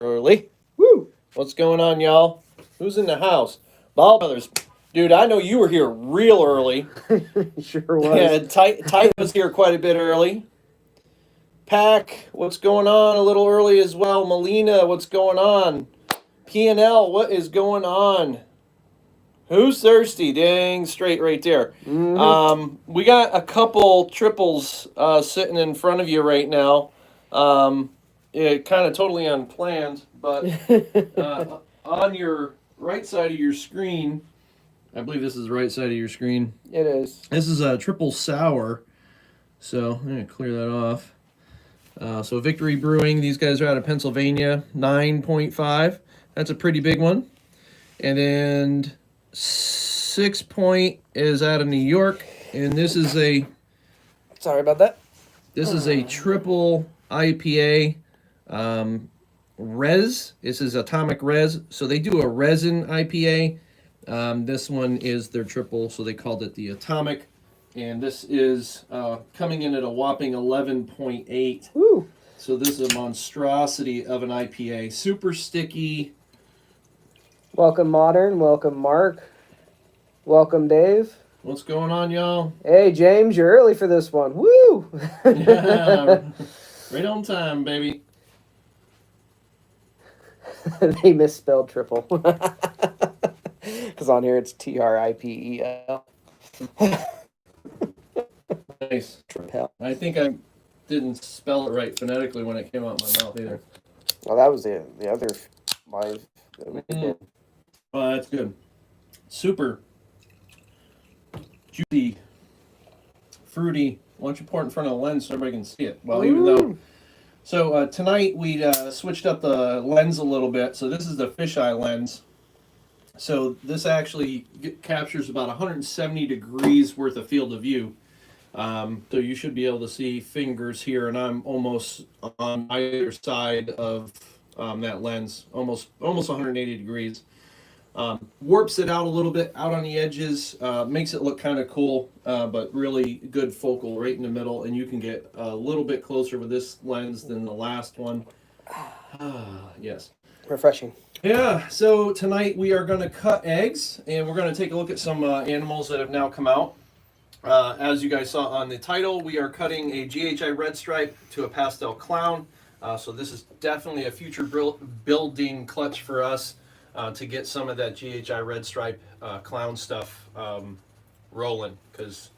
early. Woo! What's going on, y'all? Who's in the house? Ball Brothers. Dude, I know you were here real early. Sure was. Yeah, Ty was here quite a bit early. Pack, what's going on? A little early as well. Melina, what's going on? P&L, what is going on? Who's thirsty? Dang straight right there. We got a couple triples sitting in front of you right now. It kind of totally unplanned, but on your right side of your screen, I believe this is the right side of your screen. It is. This is a triple sour, so I'm gonna clear that off. So Victory Brewing, these guys are out of Pennsylvania, 9.5. That's a pretty big one. And then 6 Point is out of New York, and this is a Sorry about that. this is a triple IPA. Res. This is Atomic Res. So they do a resin IPA. This one is their triple, so they called it the Atomic. And this is coming in at a whopping 11.8. Woo! So this is a monstrosity of an IPA. Super sticky. Welcome, Modern. Welcome, Mark. Welcome, Dave. What's going on, y'all? Hey, James, you're early for this one. Woo! Yeah, right on time, baby. They misspelled triple. Because on here it's TRIPEL. Nice. Tripel. I think I didn't spell it right phonetically when it came out of my mouth either. Well, that was the other live that we did. Oh, that's good. Super juicy, fruity. Why don't you pour it in front of the lens so everybody can see it? Well, even though. So tonight we switched up the lens a little bit. So this is the fisheye lens. So this actually captures about 170 degrees worth of field of view. So you should be able to see fingers here, and I'm almost on either side of that lens, almost 180 degrees. Warps it out a little bit out on the edges, makes it look kind of cool, but really good focal right in the middle, and you can get a little bit closer with this lens than the last one. Yes. Refreshing. Yeah, so tonight we are going to cut eggs, and we're going to take a look at some animals that have now come out. As you guys saw on the title, we are cutting a GHI Redstripe to a Pastel Clown. So this is definitely a future building clutch for us to get some of that GHI Redstripe clown stuff rolling, because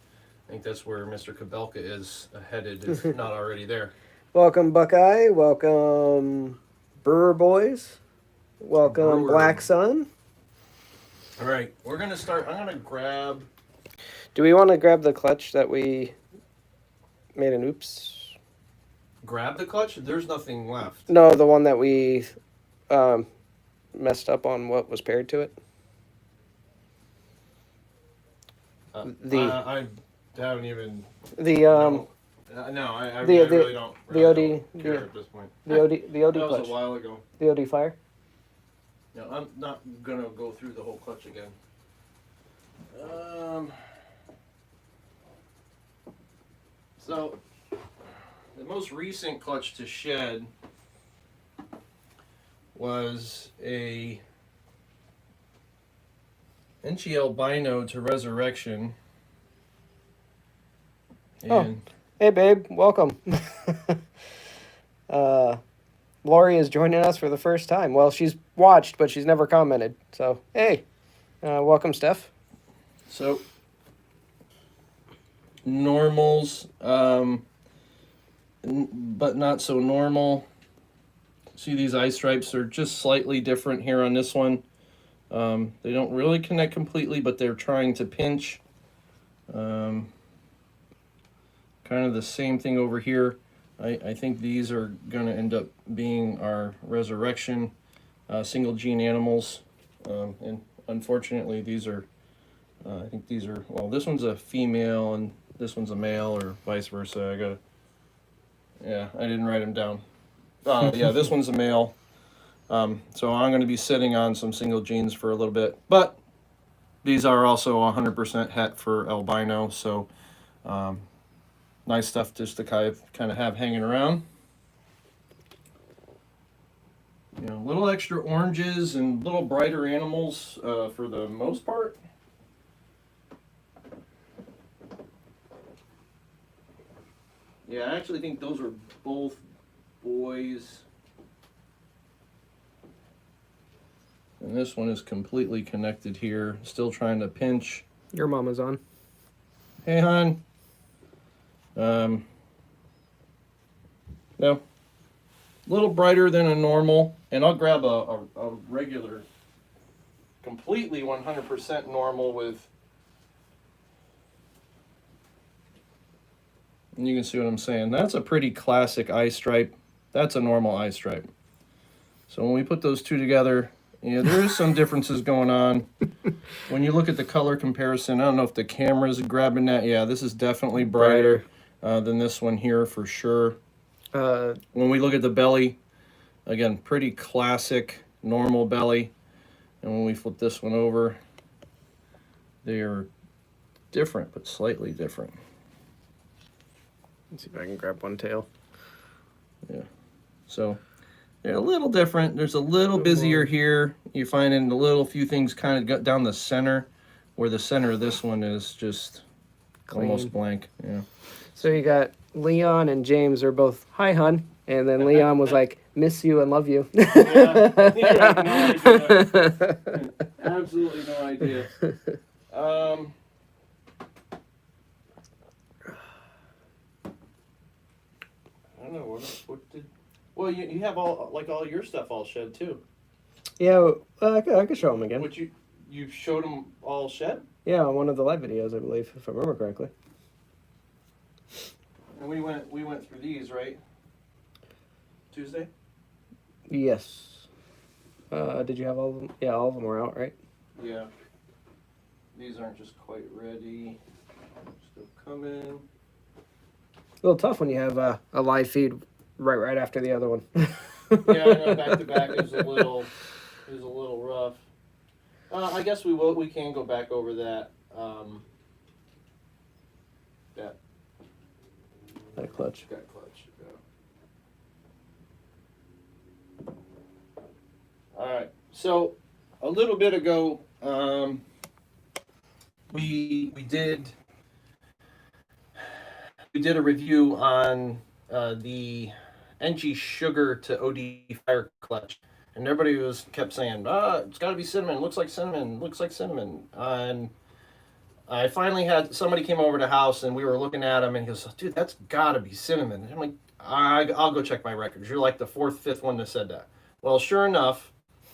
I think that's where Mr. Kabelka is headed, if not already there. Welcome, Buckeye. Welcome, Brewer Boys. Welcome, Brewer. Black Sun. All right, we're going to start. I'm going to grab... Do we want to grab the clutch that we made an oops? Grab the clutch? There's nothing left. No, the one that we messed up on what was paired to it. I haven't even... The No, I really don't. The OD care at this point. The OD That clutch. was a while ago. The OD fire. No, I'm not gonna go through the whole clutch again. So the most recent clutch to shed was a NG albino to resurrection. And Hey, babe. Welcome. Lori is joining us for the first time. Well, she's watched, but she's never commented. So, hey. Welcome, Steph. So, normals, but not so normal. See, these eye stripes are just slightly different here on this one. They don't really connect completely, but they're trying to pinch. Kind of the same thing over here. I think these are going to end up being our resurrection single gene animals. And unfortunately, these are, I think these are, well, this one's a female and this one's a male, or vice versa. I didn't write them down. Yeah, this one's a male. So I'm going to be sitting on some single genes for a little bit. But these are also 100% het for albino. So nice stuff just to kind of have hanging around. You know, little extra oranges and little brighter animals for the most part. Yeah, I actually think those are both boys. And this one is completely connected here. Still trying to pinch. Your mama's on. Hey, hon. No. A little brighter than a normal. And I'll grab a regular, completely 100% normal with... And you can see what I'm saying. That's a pretty classic eye stripe. That's a normal eye stripe. So when we put those two together... Yeah, there is some differences going on. When you look at the color comparison, I don't know if the camera's grabbing that. Yeah, this is definitely brighter than this one here for sure. When we look at the belly, again, pretty classic, normal belly. And when we flip this one over, they are different, but slightly different. Let's see if I can grab one tail. Yeah, so... They're a little different. There's a little busier here. You're finding a little few things kind of got down the center, where the center of this one is just Clean. almost blank. Yeah. So you got Leon and James are both, hi, hun. And then Leon was like, miss you and love you. Yeah, I have no idea. Absolutely no idea. I don't know. What did... Well, you have all your stuff all shed too. Yeah, I could show them again. What you showed them all shed? Yeah, on one of the live videos, I believe, if I remember correctly. And we went through these, right? Tuesday? Yes. Did you have all of them? Yeah, all of them were out, right? Yeah. These aren't just quite ready. Still coming. A little tough when you have a live feed right after the other one. Yeah, I know, back to back is a little rough. I guess we can go back over that. That clutch. That clutch. Yeah. All right. So a little bit ago, we did a review on the NG sugar to OD fire clutch, and everybody kept saying, it's got to be cinnamon. Looks like cinnamon. Looks like cinnamon. And I finally had somebody came over to the house, and we were looking at him, and he goes, dude, that's got to be cinnamon. And I'm like, I'll go check my records. You're like the fourth, fifth one that said that. Well, sure enough,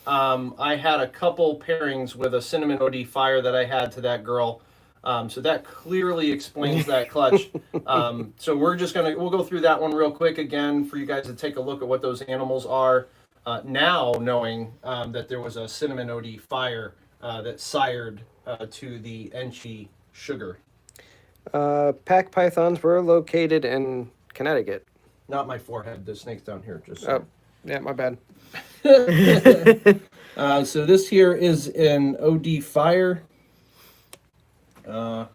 I had a couple pairings with a cinnamon OD fire that I had to that girl. So that clearly explains that clutch. So we'll go through that one real quick again for you guys to take a look at what those animals are. Now knowing that there was a cinnamon OD fire that sired to the Enchi sugar. Pack pythons were located in Connecticut. Not my forehead. The snake's down here. Just oh, yeah, my bad. So this here is an OD fire. Yeah,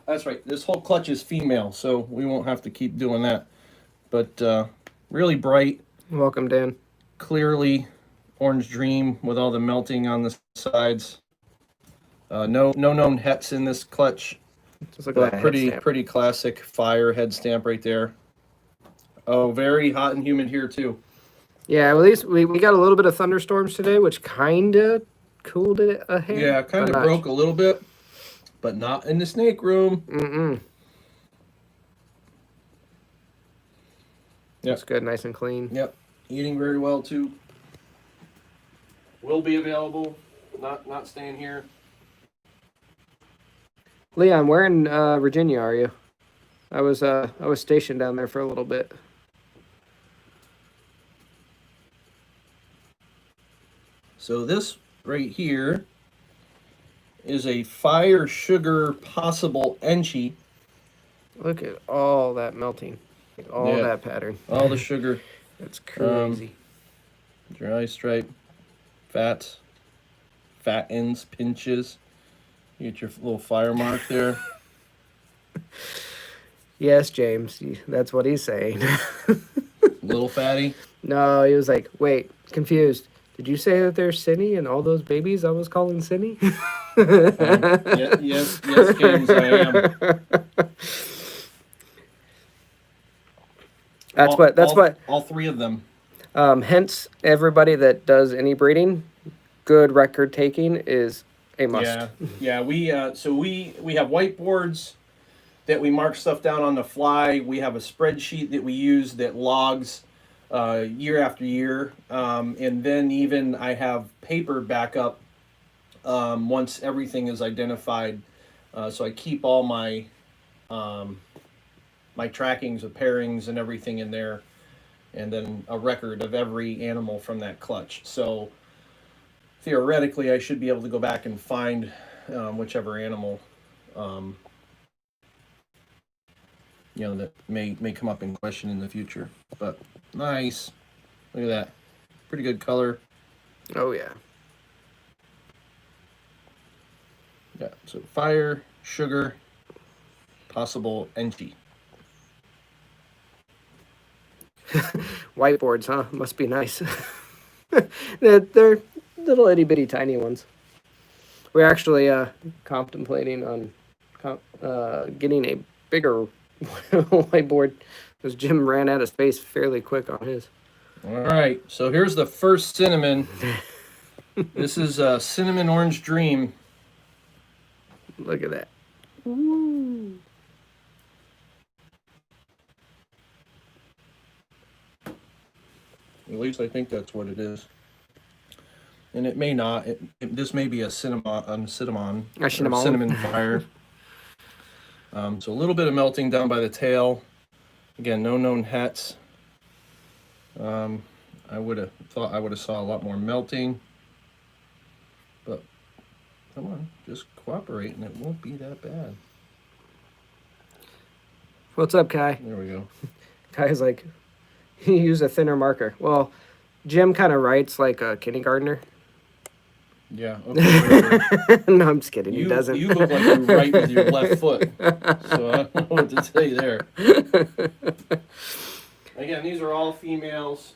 that's right. This whole clutch is female, so we won't have to keep doing that. But really bright. Welcome, Dan. Clearly orange dream with all the melting on the sides. No known hets in this clutch. Just look at that Pretty classic fire head stamp right there. Oh, very hot and humid here too. Yeah, at least we got a little bit of thunderstorms today, which kind of cooled it a hair. Yeah, kind of broke a little bit, but not in the snake room. Mm-mm. Yep. It's good, nice and clean. Yep, eating very well too. Will be available, not staying here. Leon, where in Virginia are you? I was stationed down there for a little bit. So this right here is a fire sugar possible Enchi. Look at all that melting. All that pattern. All the sugar. That's crazy. Dry stripe. Fat ends, pinches. You get your little fire mark there. Yes, James. That's what he's saying. Little fatty. No, he was like, wait, confused. Did you say that there's Cinny and all those babies I was calling Cinny? Yes, James, I am. That's what. All three of them. Hence, everybody that does any breeding, good record taking is a must. Yeah. We so we have whiteboards that we mark stuff down on the fly. We have a spreadsheet that we use that logs year after year, and then even I have paper backup once everything is identified. So I keep all my my trackings of pairings and everything in there, and then a record of every animal from that clutch. So theoretically, I should be able to go back and find whichever animal um, that may come up in question in the future. But nice, look at that, pretty good color. Oh yeah. Yeah, so fire, sugar, possible NG. Whiteboards, huh? Must be nice. they're little itty bitty tiny ones. We're actually contemplating on getting a bigger whiteboard because Jim ran out of space fairly quick on his. All right, so here's the first cinnamon. This is Cinnamon Orange Dream. Look at that. Ooh. At least I think that's what it is. And it may not. This may be a cinnamon fire. So a little bit of melting down by the tail. Again, no known hets. I would have thought I would have saw a lot more melting. But come on, just cooperate and it won't be that bad. What's up, Kai? There we go. Kai's like, he used a thinner marker. Well, Jim kind of writes like a kindergartner. Yeah. Okay. No, I'm just kidding. He You doesn't. look like you write with your left foot. So I don't know what to say there. Again, these are all females.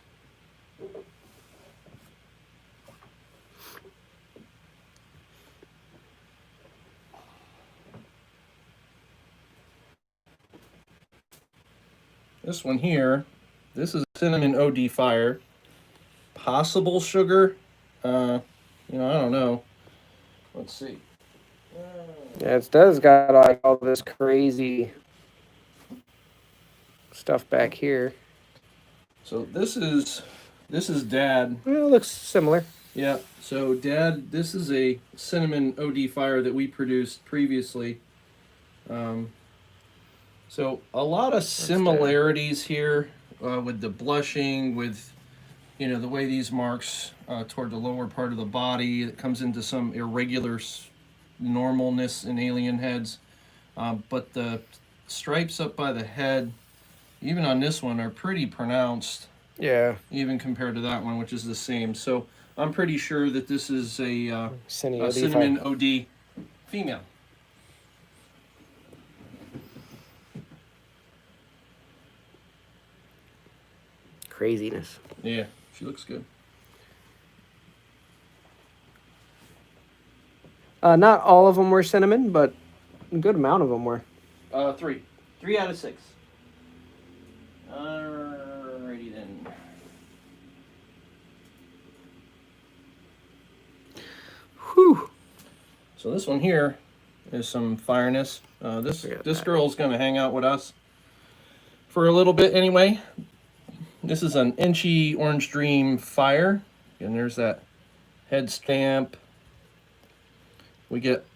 This one here, this is cinnamon OD fire. Possible sugar, I don't know. Let's see. Yeah, it does got like all this crazy stuff back here. So this is Dad. Well, it looks similar. Yeah. So Dad, this is a cinnamon OD fire that we produced previously. So a lot of similarities here with the blushing, with the way these marks toward the lower part of the body. It comes into some irregular normalness in alien heads, but the stripes up by the head, even on this one, are pretty pronounced. Yeah. Even compared to that one, which is the same. So I'm pretty sure that this is a cinnamon OD female. Craziness. Yeah, she looks good. Not all of them were cinnamon, but a good amount of them were. 3. 3 out of 6. Alrighty then. Whew. So this one here is some fireness. This girl's gonna hang out with us for a little bit anyway. This is an Inchy Orange Dream fire, and there's that head stamp. We get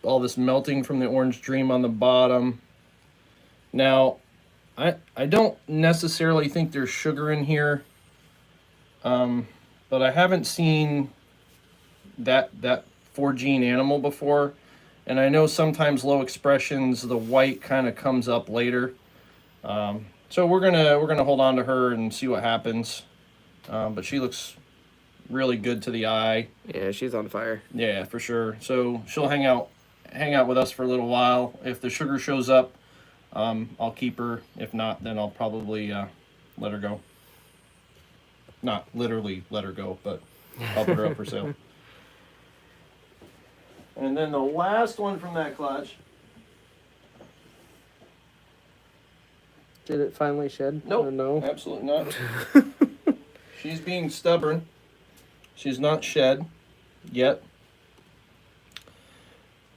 all this melting from the Orange Dream on the bottom. Now, I don't necessarily think there's sugar in here, but I haven't seen that 4-gene animal before, and I know sometimes low expressions, the white kind of comes up later. So we're gonna hold on to her and see what happens. But she looks really good to the eye. Yeah, she's on fire. Yeah, for sure. So she'll hang out with us for a little while. If the sugar shows up, I'll keep her. If not, then I'll probably let her go. not literally let her go, but I'll put her up for sale. And then the last one from that clutch. Did it finally shed? Nope. Or no? Absolutely not. She's being stubborn. She's not shed yet.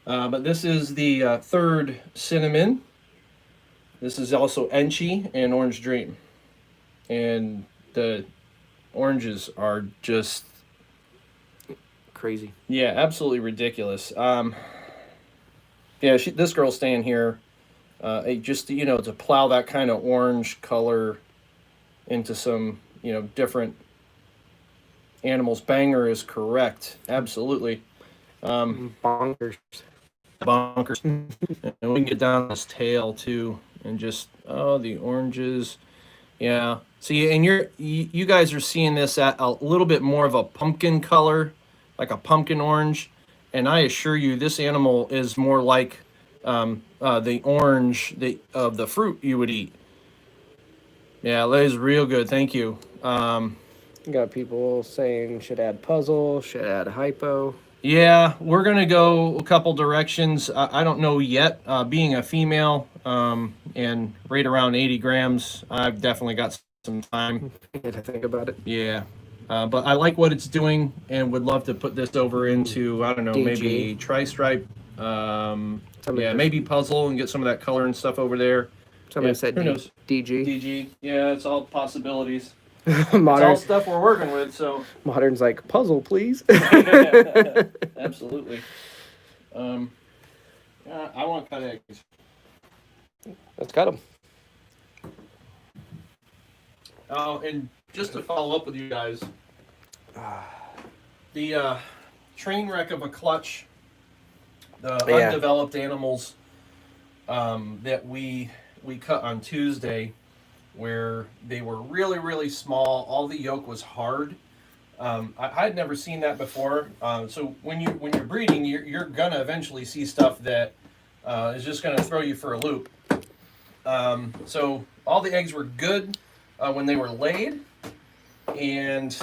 But this is the third cinnamon. This is also Enchi and Orange Dream. And the oranges are just Crazy. yeah, absolutely ridiculous. Yeah, this girl's staying here, just to plow that kind of orange color into some different animals. Banger is correct, absolutely. Bonkers. Bonkers, and we can get down this tail too, and just the oranges. Yeah. See, and you guys are seeing this at a little bit more of a pumpkin color, like a pumpkin orange, and I assure you, this animal is more like the orange of the fruit you would eat. Yeah, that is real good. Thank you. You got people saying should add puzzle, should add hypo. Yeah, we're gonna go a couple directions. I don't know yet. Being a female and right around 80 grams, I've definitely got some time. I had to think about it. Yeah, but I like what it's doing and would love to put this over into, I don't know, DG. maybe tri-stripe. Yeah, maybe puzzle and get some of that color and stuff over there. Somebody Yeah, said who knows? DG. DG. Yeah, it's all possibilities. It's all Modern, stuff we're working with, so. Modern's like, puzzle, please. Absolutely. Yeah, I want to cut eggs. Let's cut them. Oh, and just to follow up with you guys, the train wreck of a clutch, the undeveloped animals that we cut on Tuesday, where they were really, really small. All the yolk was hard. I had never seen that before. So when you're breeding, you're gonna eventually see stuff that is just gonna throw you for a loop. So all the eggs were good when they were laid, and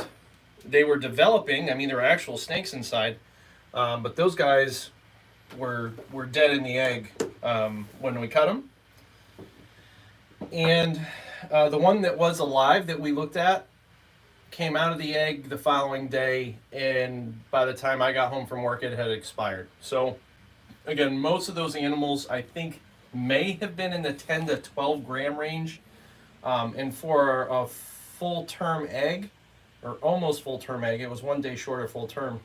they were developing. I mean, there were actual snakes inside, but those guys were dead in the egg when we cut them. And the one that was alive that we looked at came out of the egg the following day, and by the time I got home from work, it had expired. So again, most of those animals I think may have been in the 10 to 12 gram range, and for a full term egg, or almost full term egg, it was 1 day short of full term.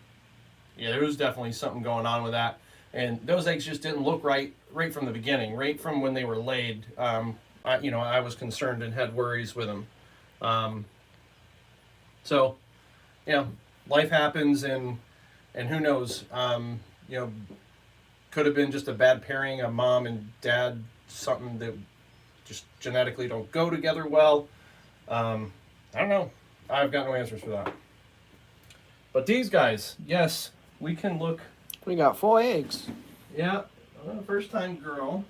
Yeah, there was definitely something going on with that, and those eggs just didn't look right from the beginning, right from when they were laid. I was concerned and had worries with them. So, life happens, and who knows? Could have been just a bad pairing, a mom and dad, something that just genetically don't go together well. I don't know. I've got no answers for that. But these guys, yes, we can look. We got 4 eggs. Yeah, first time girl.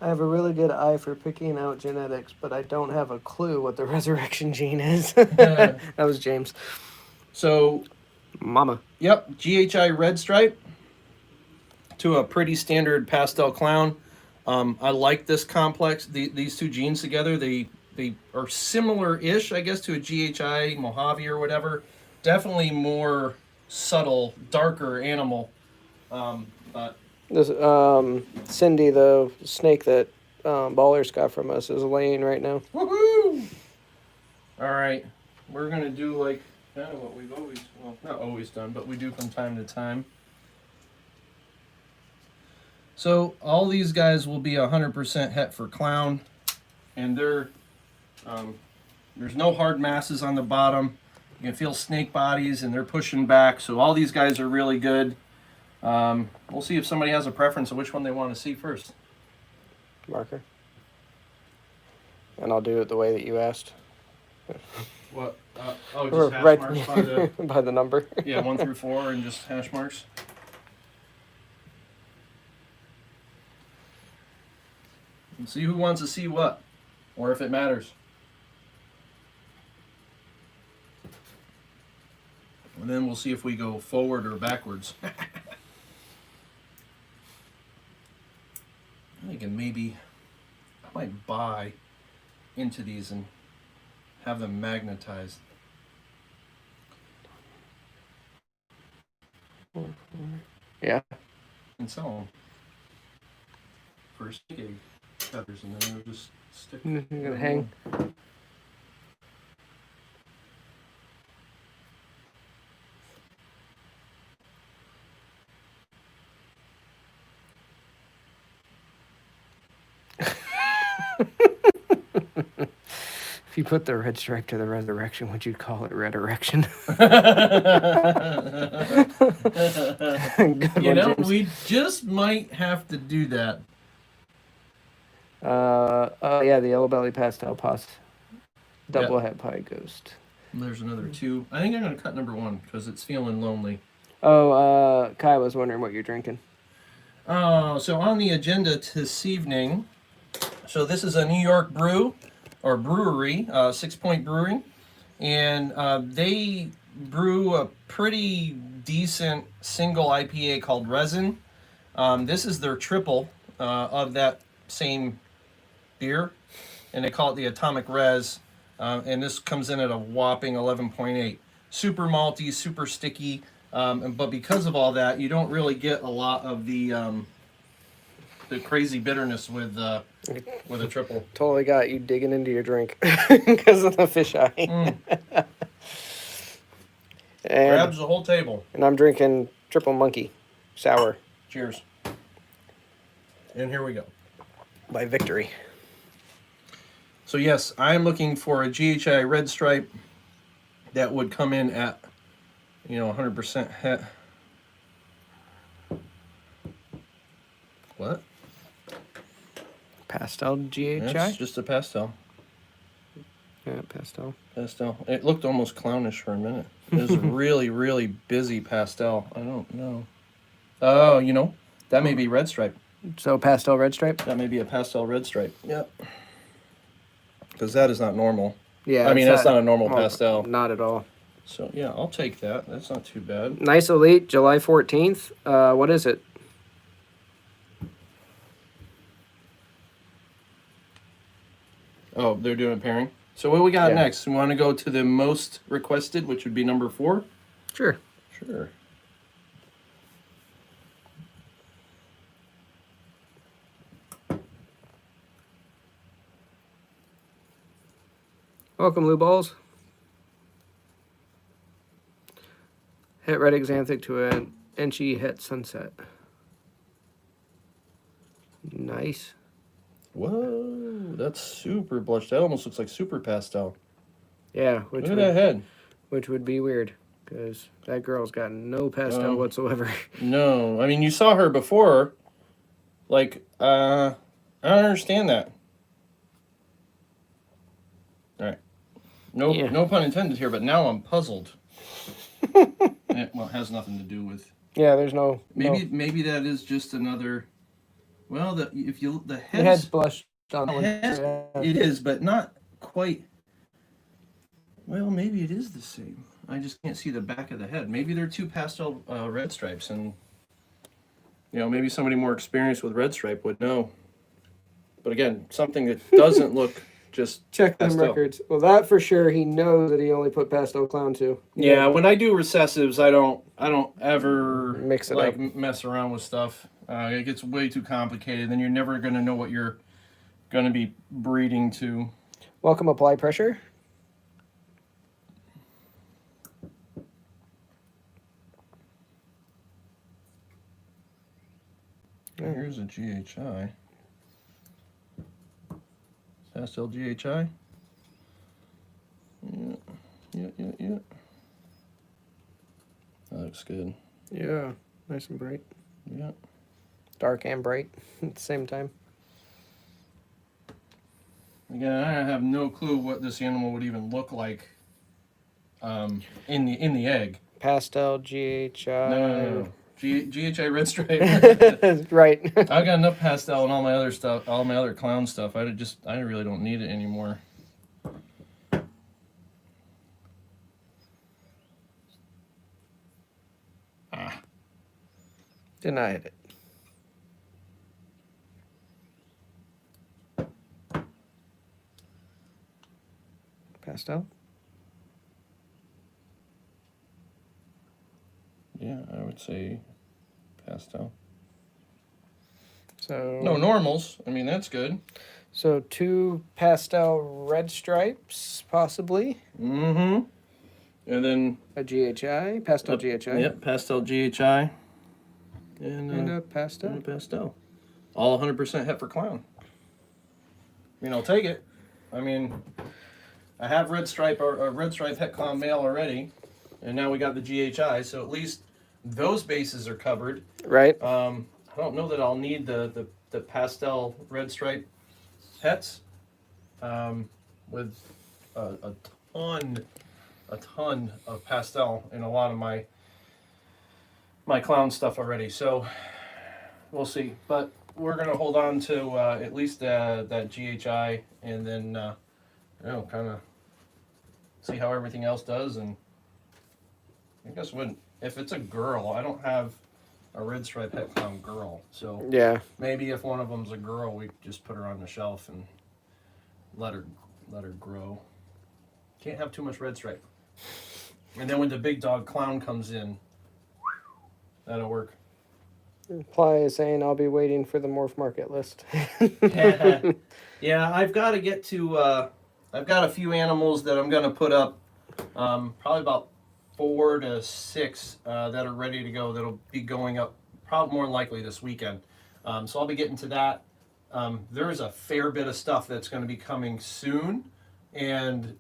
I have a really good eye for picking out genetics, but I don't have a clue what the resurrection gene is. That was James. So, Mama. Yep, GHI Redstripe to a pretty standard Pastel Clown. I like this complex. These two genes together, they are similar-ish, I guess, to a GHI Mojave or whatever. Definitely more subtle, darker animal. But This Cindy, the snake that Ballers got from us, is laying right now. woohoo! All right, we're gonna do like kind of what we've always, well, not always done, but we do from time to time. So all these guys will be 100% het for clown, and they're there's no hard masses on the bottom. You can feel snake bodies, and they're pushing back. So all these guys are really good. We'll see if somebody has a preference of which one they want to see first. Marker. And I'll do it the way that you asked. What? Just hash Right marks by the by the number. 1 through 4, and just hash marks. And see who wants to see what, or if it matters. then we'll see if we go forward or backwards. I'm thinking maybe I might buy into these and have them magnetized. Yeah. And sell them for stick egg feathers, and then they'll just stick. You're gonna hang. If you put the red stripe to the resurrection, would you call it red erection? You know, we just might have to do that. Oh yeah, the yellow belly pastel pos. Double het pie ghost. There's another 2. I think I'm gonna cut number 1 because it's feeling lonely. Oh, Kai was wondering what you're drinking. So on the agenda this evening, so this is a New York brew or brewery, 6 Point Brewing, and they brew a pretty decent single IPA called Resin. This is their triple of that same beer, and they call it the Atomic Res, and this comes in at a whopping 11.8. Super malty, super sticky, but because of all that, you don't really get a lot of the crazy bitterness with a triple. Totally got you digging into your drink because of the fisheye. Grabs the whole table. And I'm drinking Triple Monkey Sour. Cheers. And here we go. By Victory. So yes, I am looking for a GHI Redstripe that would come in at, 100% het. What? Pastel GHI? It's just a pastel. Yeah, pastel. Pastel. It looked almost clownish for a minute. It was a really, really busy pastel. I don't know. Oh, that may be red stripe. So pastel red stripe? That may be a pastel red stripe. Yep. Because that is not normal. Yeah. I mean, that's not a normal pastel. Not at all. So, yeah, I'll take that. That's not too bad. Nice Elite, July 14th. What is it? Oh, they're doing a pairing. So what we got next? We want to go to the most requested, which would be number 4? Sure. Sure. Welcome, Lou Balls. Het red xanthic to an Enchi het sunset. Nice. Whoa, that's super blush. That almost looks like super pastel. Yeah, Look at that head. Which would be weird, because that girl's got no pastel whatsoever. No, I mean, you saw her before. Like, I don't understand that. All right. No pun intended here, but now I'm puzzled. Well, it has nothing to do with. Yeah, there's no. Maybe that is just another. Well, the head's blushed on the head, it is, but not quite. Well, maybe it is the same. I just can't see the back of the head. Maybe they're 2 pastel red stripes, and maybe somebody more experienced with red stripe would know. But again, something that doesn't look just check them records. Well, that for sure. He knows that he only put Pastel Clown to. Yeah, when I do recessives, I don't ever mix it up, mess around with stuff. It gets way too complicated. Then you're never going to know what you're going to be breeding to. Welcome, apply pressure. Here's a GHI. Pastel GHI. Yeah. That looks good. Yeah, nice and bright. Yeah. Dark and bright at the same time. Again, I have no clue what this animal would even look like in the egg. Pastel GHI. No. GHI Redstripe. Right. I've got enough pastel and all my other stuff, all my other clown stuff. I really don't need it anymore. Denied it. Pastel? Yeah, I would say pastel. So No normals. I mean, that's good. So 2 pastel red stripes, possibly. Mm-hmm. And then A GHI, pastel GHI. Yep, pastel GHI. And a pastel. And a pastel. All 100% het for clown. I mean, I'll take it. I mean, I have red stripe or a red stripe het clown male already, and now we got the GHI, so at least those bases are covered. Right. I don't know that I'll need the pastel red stripe hets with a ton of pastel in a lot of my clown stuff already. So we'll see, but we're gonna hold on to at least that GHI, and then kind of see how everything else does. And I guess if it's a girl, I don't have a red stripe het clown girl, so Yeah. maybe if one of them's a girl, we just put her on the shelf and let her grow. Can't have too much red stripe. And then when the big dog clown comes in, that'll work. Ply is saying I'll be waiting for the morph market list. Yeah, I've got to get to. I've got a few animals that I'm going to put up. Probably about 4 to 6 that are ready to go. That'll be going up probably more than likely this weekend. So I'll be getting to that. There's a fair bit of stuff that's going to be coming soon, and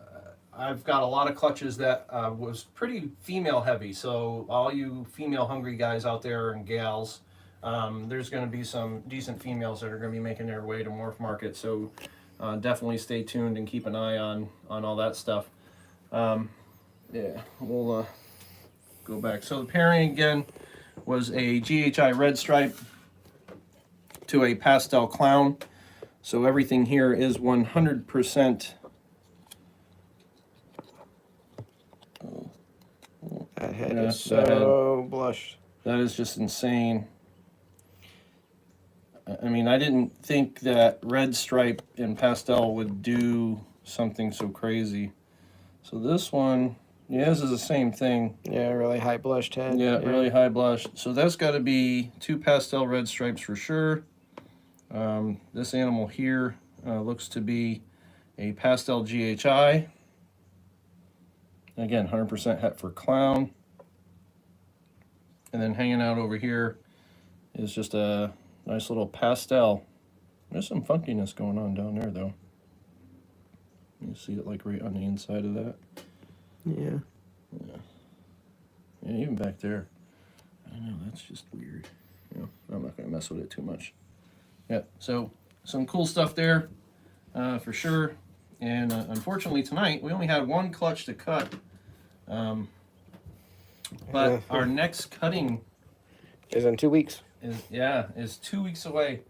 I've got a lot of clutches that was pretty female heavy. So all you female hungry guys out there and gals, there's going to be some decent females that are going to be making their way to morph market. So definitely stay tuned and keep an eye on all that stuff. Yeah, we'll go back. So the pairing again was a GHI Redstripe to a Pastel Clown. So everything here is 100%. That head Yeah, is so blushed. That is just insane. I mean, I didn't think that red stripe and pastel would do something so crazy. So this one, yeah, this is the same thing. Yeah, really high blushed head. Yeah, really high blush. So that's got to be 2 pastel red stripes for sure. This animal here looks to be a pastel GHI. Again, 100% het for clown. And then hanging out over here is just a nice little pastel. There's some funkiness going on down there, though. You see it like right on the inside of that. Yeah. Yeah, even back there. I know, that's just weird. I'm not going to mess with it too much. Yeah, so some cool stuff there for sure. And unfortunately tonight, we only had 1 clutch to cut. But our next cutting is in 2 weeks. Is 2 weeks away.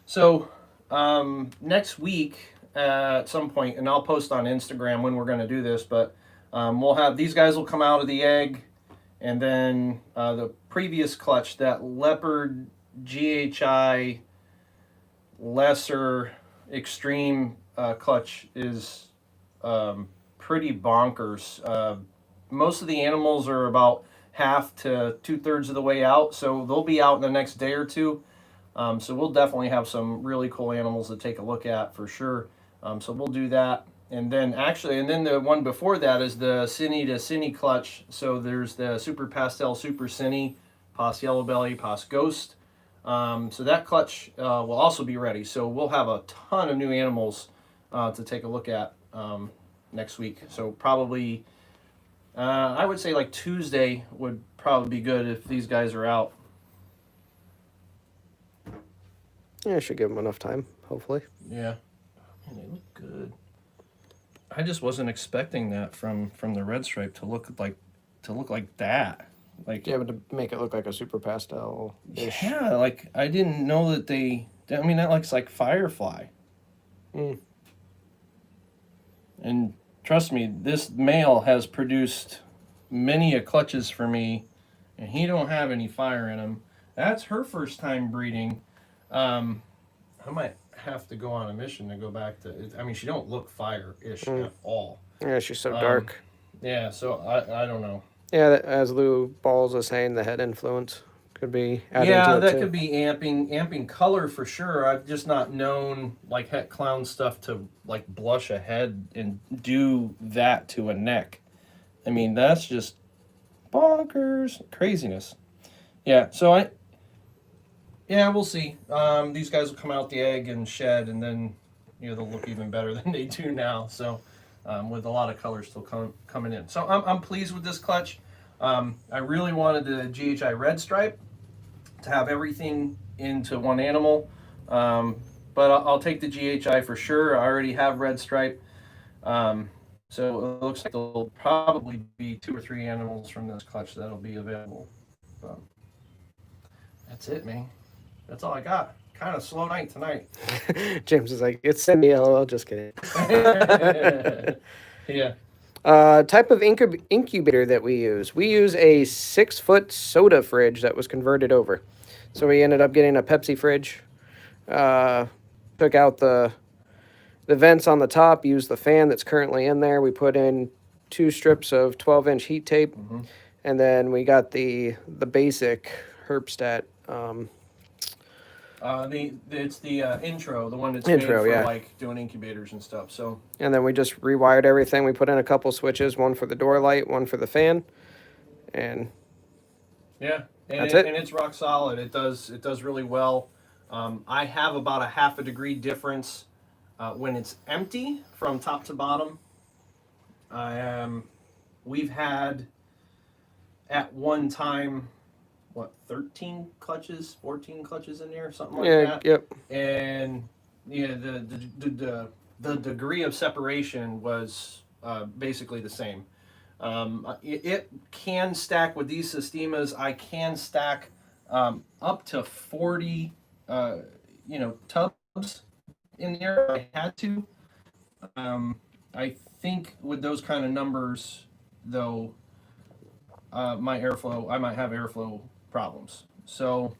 So next week at some point, and I'll post on Instagram when we're going to do this, but we'll have these guys will come out of the egg, and then the previous clutch, that leopard GHI lesser extreme clutch is pretty bonkers. Most of the animals are about half to 2/3 of the way out, so they'll be out in the next day or two. So we'll definitely have some really cool animals to take a look at for sure. So we'll do that. And then the one before that is the Cine to Cine clutch. So there's the Super Pastel, Super Cine, Pos Yellow Belly, Pos Ghost. So that clutch will also be ready. So we'll have a ton of new animals to take a look at next week. So probably, I would say like Tuesday would probably be good if these guys are out. Yeah, I should give them enough time, hopefully. Yeah. Man, they look good. I just wasn't expecting that from the red stripe to look like that. Like, yeah, but to make it look like a super pastel. Yeah, like I didn't know that they. I mean, that looks like Firefly. And trust me, this male has produced many a clutches for me, and he don't have any fire in him. That's her first time breeding. I might have to go on a mission to go back to. I mean, she don't look fire-ish at all. Yeah, she's so dark. Yeah, so I don't know. Yeah, as Lou Balls was saying, the head influence could be adding Yeah, to it that too. could be amping color for sure. I've just not known like het clown stuff to like blush a head and do that to a neck. I mean, that's just bonkers craziness. Yeah, so we'll see. These guys will come out the egg and shed, and then they'll look even better than they do now. So with a lot of color still coming in. So I'm pleased with this clutch. I really wanted the GHI Redstripe to have everything into one animal. But I'll take the GHI for sure. I already have Redstripe. So it looks like there'll probably be 2 or 3 animals from this clutch that'll be available. But that's it, man. That's all I got. Kind of slow night tonight. James is like, it's semi-LOL, just kidding. Yeah. Type of incubator that we use. We use a 6-foot soda fridge that was converted over. So we ended up getting a Pepsi fridge. Took out the vents on the top, used the fan that's currently in there. We put in 2 strips of 12-inch heat tape. Mm-hmm. And then we got the basic Herbstat. It's the intro, the one that's Intro, made for yeah. like doing incubators and stuff. So And then we just rewired everything. We put in a couple switches, one for the door light, one for the fan. And yeah, and that's it. And it's rock solid. It does really well. I have about a half a degree difference when it's empty from top to bottom. We've had at one time 13 clutches, 14 clutches in there, something like that. Yep. And the degree of separation was basically the same. It can stack with these systemas. I can stack up to 40 tubs in there if I had to. I think with those kind of numbers though, I might have airflow problems. So,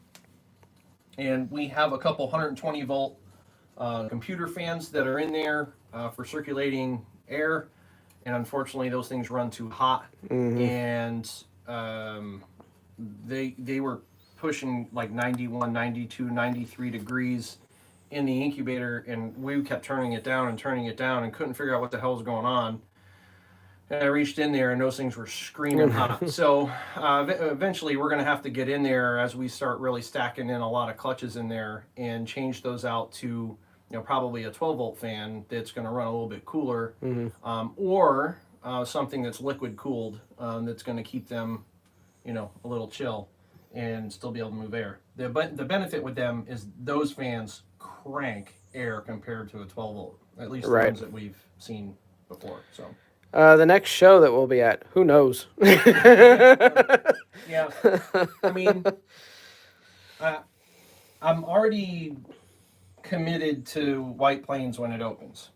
and we have a couple 120 volt computer fans that are in there for circulating air, and unfortunately those things run too hot. And they were pushing like 91, 92, 93 degrees in the incubator, and we kept turning it down and couldn't figure out what the hell was going on. And I reached in there, and those things were screaming hot. So eventually, we're going to have to get in there as we start really stacking in a lot of clutches in there and change those out to, probably a 12-volt fan that's going to run a little bit cooler, or something that's liquid cooled that's going to keep them, a little chill and still be able to move air. The benefit with them is those fans crank air compared to a 12-volt, at least the ones that we've seen before. So. The next show that we'll be at, who knows? Yeah, I mean, I'm already committed to White Plains when it opens,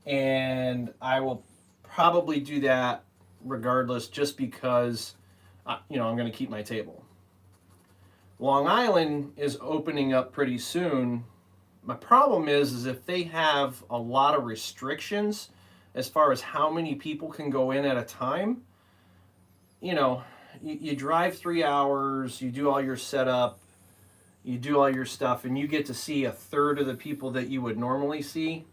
and I will probably do that regardless, just because, I'm going to keep my table. Long Island is opening up pretty soon. My problem is if they have a lot of restrictions as far as how many people can go in at a time. You drive 3 hours, you do all your setup, you do all your stuff, and you get to see a third of the people that you would normally see.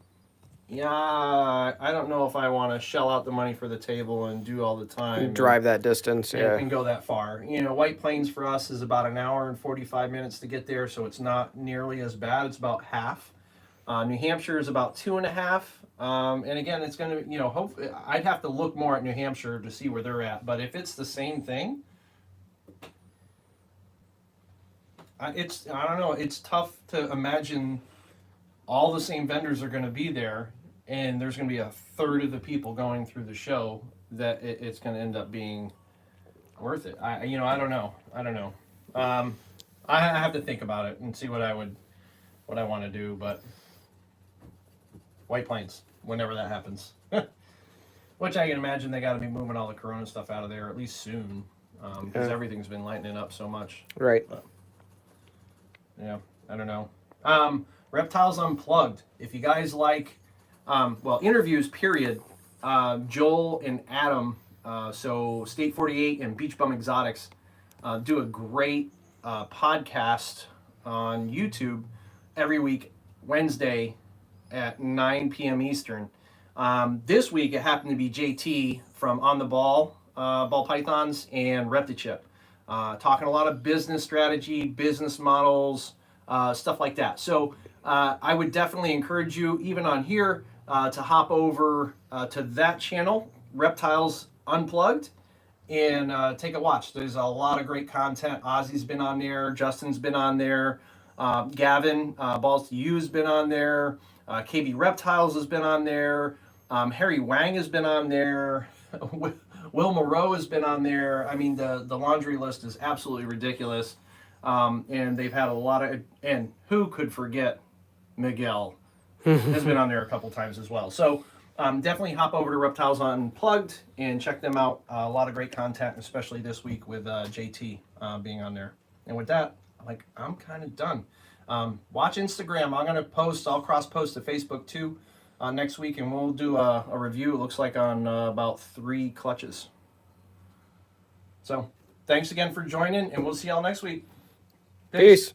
Yeah, I don't know if I want to shell out the money for the table and do all the time. Drive that distance, and go that far. White Plains for us is about an hour and 45 minutes to get there, so it's not nearly as bad. It's about half. New Hampshire is about 2.5. And again, it's going to, hopefully, I'd have to look more at New Hampshire to see where they're at. But if it's the same thing, I don't know. It's tough to imagine all the same vendors are going to be there, and there's going to be a third of the people going through the show that it's going to end up being worth it. I don't know. I have to think about it and see what I want to do, but. White Plains, whenever that happens. Which I can imagine they got to be moving all the Corona stuff out of there at least soon, because everything's been lightening up so much. Right. But, Yeah, I don't know. Reptiles Unplugged. If you guys like, interviews, period. Joel and Adam, so State 48 and Beach Bum Exotics, do a great podcast on YouTube every week, Wednesday at 9 p.m. Eastern. This week it happened to be JT from On the Ball, Ball Pythons, and Reptichip, talking a lot of business strategy, business models, stuff like that. So I would definitely encourage you, even on here, to hop over to that channel, Reptiles Unplugged, and take a watch. There's a lot of great content. Ozzy's been on there. Justin's been on there. Gavin, Balls to You, has been on there. KB Reptiles has been on there. Harry Wang has been on there. Will Moreau has been on there. I mean, the laundry list is absolutely ridiculous. And they've had a lot of, and who could forget Miguel has been on there a couple times as well. So definitely hop over to Reptiles Unplugged and check them out. A lot of great content, especially this week with JT being on there. And with that, I'm kind of done. Watch Instagram. I'm going to post, I'll cross post to Facebook too next week, and we'll do a review, it looks like, on about 3 clutches. So thanks again for joining, and we'll see y'all next week. Peace.